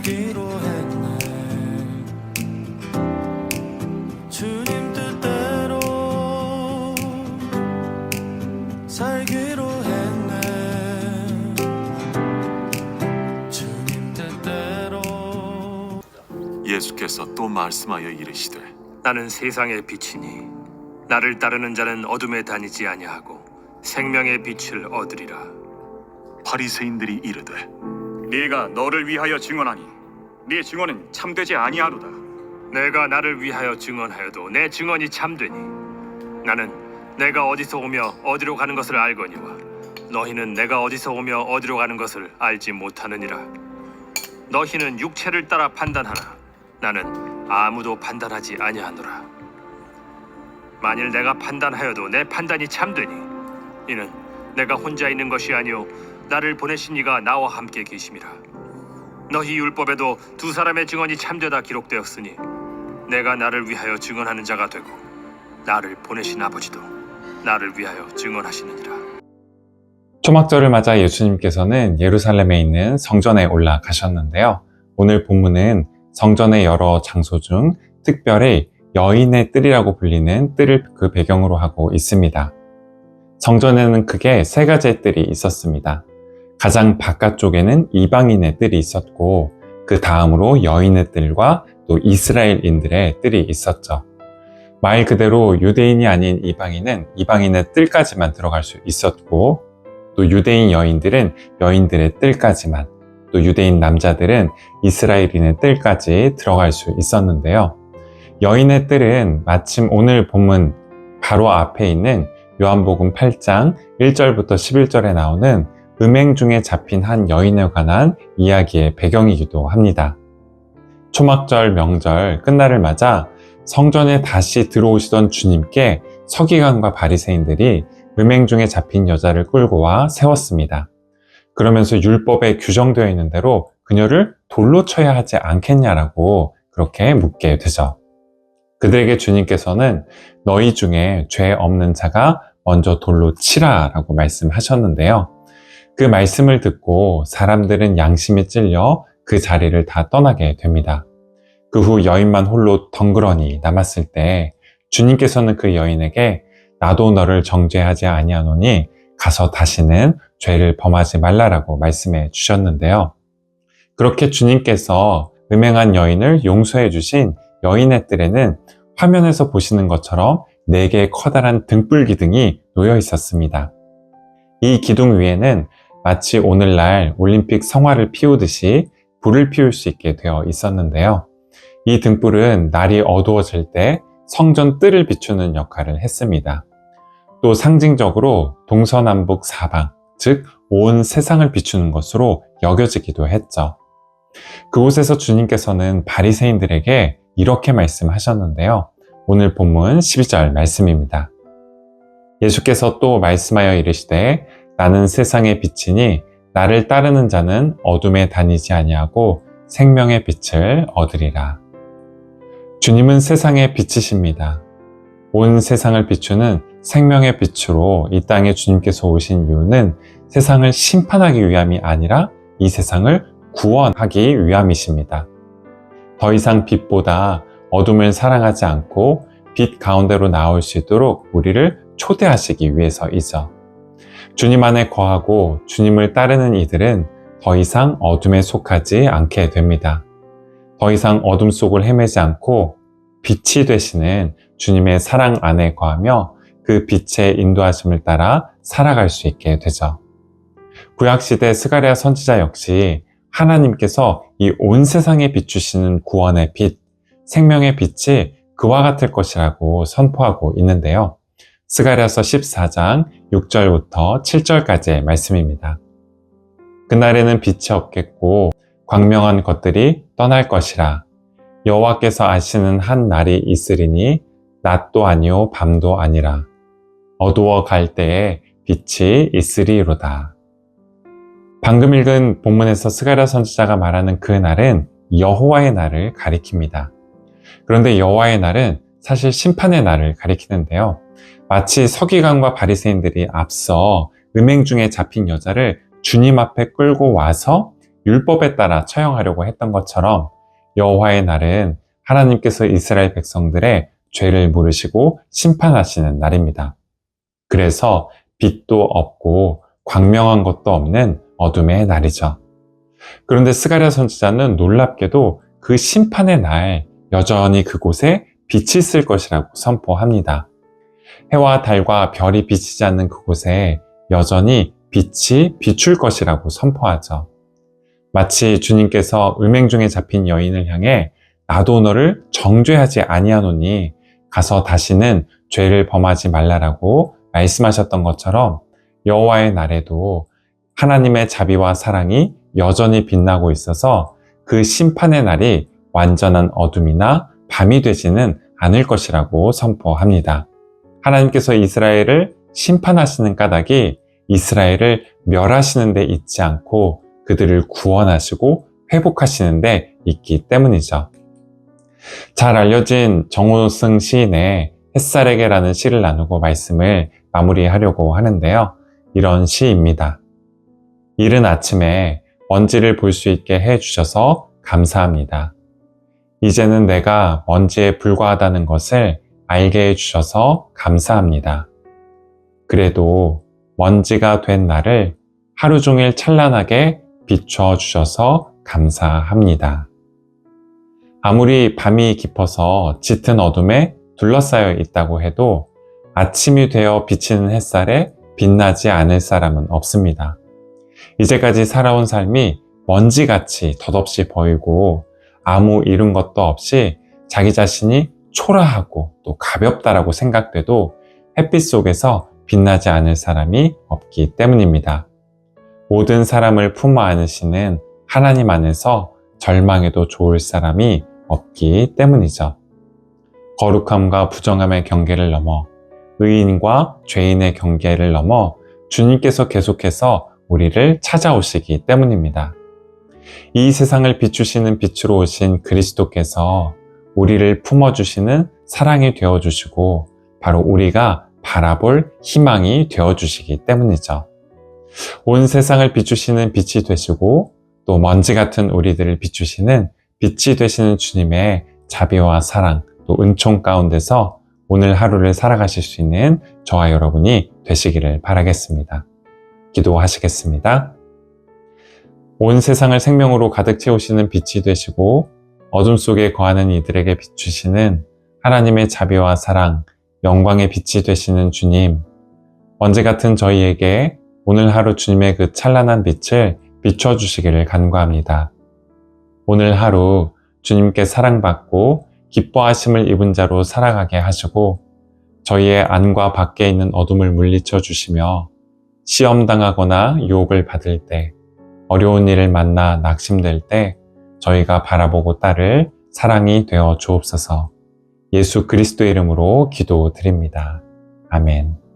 살기로 했네. 주님 뜻대로 살기로 했네. 주님 뜻대로. 예수께서 또 말씀하여 이르시되 나는 세상의 빛이니 나를 따르는 자는 어둠에 다니지 아니하고 생명의 빛을 얻으리라. 바리새인들이 이르되 네가 너를 위하여 증언하니 네 증언은 참되지 아니하로다. 내가 나를 위하여 증언하여도 내 증언이 참되니 나는 내가 어디서 오며 어디로 가는 것을 알거니와 너희는 내가 어디서 오며 어디로 가는 것을 알지 못하느니라. 너희는 육체를 따라 판단하나 나는 아무도 판단하지 아니하노라. 만일 내가 판단하여도 내 판단이 참되니 이는 내가 혼자 있는 것이 아니오 나를 보내신 이가 나와 함께 계심이라. 너희 율법에도 두 사람의 증언이 참되다 기록되었으니 내가 나를 위하여 증언하는 자가 되고 나를 보내신 아버지도 나를 위하여 증언하시느니라. 초막절을 맞아 예수님께서는 예루살렘에 있는 성전에 올라가셨는데요. 오늘 본문은 성전의 여러 장소 중 특별히 여인의 뜰이라고 불리는 뜰을 그 배경으로 하고 있습니다. 성전에는 크게 세 가지의 뜰이 있었습니다. 가장 바깥쪽에는 이방인의 뜰이 있었고 그 다음으로 여인의 뜰과 또 이스라엘인들의 뜰이 있었죠. 말 그대로 유대인이 아닌 이방인은 이방인의 뜰까지만 들어갈 수 있었고 또 유대인 여인들은 여인들의 뜰까지만 또 유대인 남자들은 이스라엘인의 뜰까지 들어갈 수 있었는데요. 여인의 뜰은 마침 오늘 본문 바로 앞에 있는 요한복음 8장 1절부터 11절에 나오는 음행 중에 잡힌 한 여인에 관한 이야기의 배경이기도 합니다. 초막절 명절 끝날을 맞아 성전에 다시 들어오시던 주님께 서기관과 바리새인들이 음행 중에 잡힌 여자를 끌고 와 세웠습니다. 그러면서 율법에 규정되어 있는 대로 그녀를 돌로 쳐야 하지 않겠냐라고 그렇게 묻게 되죠. 그들에게 주님께서는 너희 중에 죄 없는 자가 먼저 돌로 치라 라고 말씀하셨는데요. 그 말씀을 듣고 사람들은 양심에 찔려 그 자리를 다 떠나게 됩니다. 그 후 여인만 홀로 덩그러니 남았을 때 주님께서는 그 여인에게 나도 너를 정죄하지 아니하노니 가서 다시는 죄를 범하지 말라라고 말씀해 주셨는데요. 그렇게 주님께서 음행한 여인을 용서해 주신 여인의 뜰에는 화면에서 보시는 것처럼 4개의 커다란 등불 기둥이 놓여 있었습니다. 이 기둥 위에는 마치 오늘날 올림픽 성화를 피우듯이 불을 피울 수 있게 되어 있었는데요. 이 등불은 날이 어두워질 때 성전 뜰을 비추는 역할을 했습니다. 또 상징적으로 동서남북 사방, 즉 온 세상을 비추는 것으로 여겨지기도 했죠. 그곳에서 주님께서는 바리새인들에게 이렇게 말씀하셨는데요. 오늘 본문 12절 말씀입니다. 예수께서 또 말씀하여 이르시되 나는 세상의 빛이니 나를 따르는 자는 어둠에 다니지 아니하고 생명의 빛을 얻으리라. 주님은 세상의 빛이십니다. 온 세상을 비추는 생명의 빛으로 이 땅에 주님께서 오신 이유는 세상을 심판하기 위함이 아니라 이 세상을 구원하기 위함이십니다. 더 이상 빛보다 어둠을 사랑하지 않고 빛 가운데로 나올 수 있도록 우리를 초대하시기 위해서이죠. 주님 안에 거하고 주님을 따르는 이들은 더 이상 어둠에 속하지 않게 됩니다. 더 이상 어둠 속을 헤매지 않고 빛이 되시는 주님의 사랑 안에 거하며 그 빛의 인도하심을 따라 살아갈 수 있게 되죠. 구약시대 스가랴 선지자 역시 하나님께서 이 온 세상에 비추시는 구원의 빛, 생명의 빛이 그와 같을 것이라고 선포하고 있는데요. 스가랴서 14장 6절부터 7절까지의 말씀입니다. 그날에는 빛이 없겠고 광명한 것들이 떠날 것이라. 여호와께서 아시는 한 날이 있으리니 낮도 아니요 밤도 아니라. 어두워 갈 때에 빛이 있으리로다. 방금 읽은 본문에서 스가랴 선지자가 말하는 그 날은 여호와의 날을 가리킵니다. 그런데 여호와의 날은 사실 심판의 날을 가리키는데요. 마치 서기관과 바리새인들이 앞서 음행 중에 잡힌 여자를 주님 앞에 끌고 와서 율법에 따라 처형하려고 했던 것처럼 여호와의 날은 하나님께서 이스라엘 백성들의 죄를 물으시고 심판하시는 날입니다. 그래서 빛도 없고 광명한 것도 없는 어둠의 날이죠. 그런데 스가랴 선지자는 놀랍게도 그 심판의 날 여전히 그곳에 빛이 있을 것이라고 선포합니다. 해와 달과 별이 비치지 않는 그곳에 여전히 빛이 비출 것이라고 선포하죠. 마치 주님께서 음행 중에 잡힌 여인을 향해 나도 너를 정죄하지 아니하노니 가서 다시는 죄를 범하지 말라라고 말씀하셨던 것처럼 여호와의 날에도 하나님의 자비와 사랑이 여전히 빛나고 있어서 그 심판의 날이 완전한 어둠이나 밤이 되지는 않을 것이라고 선포합니다. 하나님께서 이스라엘을 심판하시는 까닭이 이스라엘을 멸하시는 데 있지 않고 그들을 구원하시고 회복하시는 데 있기 때문이죠. 잘 알려진 정호승 시인의 햇살에게라는 시를 나누고 말씀을 마무리하려고 하는데요. 이런 시입니다. 이른 아침에 먼지를 볼 수 있게 해주셔서 감사합니다. 이제는 내가 먼지에 불과하다는 것을 알게 해주셔서 감사합니다. 그래도 먼지가 된 나를 하루 종일 찬란하게 비춰주셔서 감사합니다. 아무리 밤이 깊어서 짙은 어둠에 둘러싸여 있다고 해도 아침이 되어 비치는 햇살에 빛나지 않을 사람은 없습니다. 이제까지 살아온 삶이 먼지같이 덧없이 보이고 아무 이룬 것도 없이 자기 자신이 초라하고 또 가볍다라고 생각돼도 햇빛 속에서 빛나지 않을 사람이 없기 때문입니다. 모든 사람을 품어 안으시는 하나님 안에서 절망해도 좋을 사람이 없기 때문이죠. 거룩함과 부정함의 경계를 넘어 의인과 죄인의 경계를 넘어 주님께서 계속해서 우리를 찾아오시기 때문입니다. 이 세상을 비추시는 빛으로 오신 그리스도께서 우리를 품어주시는 사랑이 되어주시고 바로 우리가 바라볼 희망이 되어주시기 때문이죠. 온 세상을 비추시는 빛이 되시고 또 먼지 같은 우리들을 비추시는 빛이 되시는 주님의 자비와 사랑 또 은총 가운데서 오늘 하루를 살아가실 수 있는 저와 여러분이 되시기를 바라겠습니다. 기도하시겠습니다. 온 세상을 생명으로 가득 채우시는 빛이 되시고 어둠 속에 거하는 이들에게 비추시는 하나님의 자비와 사랑, 영광의 빛이 되시는 주님, 먼지 같은 저희에게 오늘 하루 주님의 그 찬란한 빛을 비춰주시기를 간구합니다. 오늘 하루 주님께 사랑받고 기뻐하심을 입은 자로 살아가게 하시고 저희의 안과 밖에 있는 어둠을 물리쳐 주시며 시험당하거나 유혹을 받을 때, 어려운 일을 만나 낙심될 때 저희가 바라보고 따를 사랑이 되어 주옵소서. 예수 그리스도의 이름으로 기도드립니다. 아멘.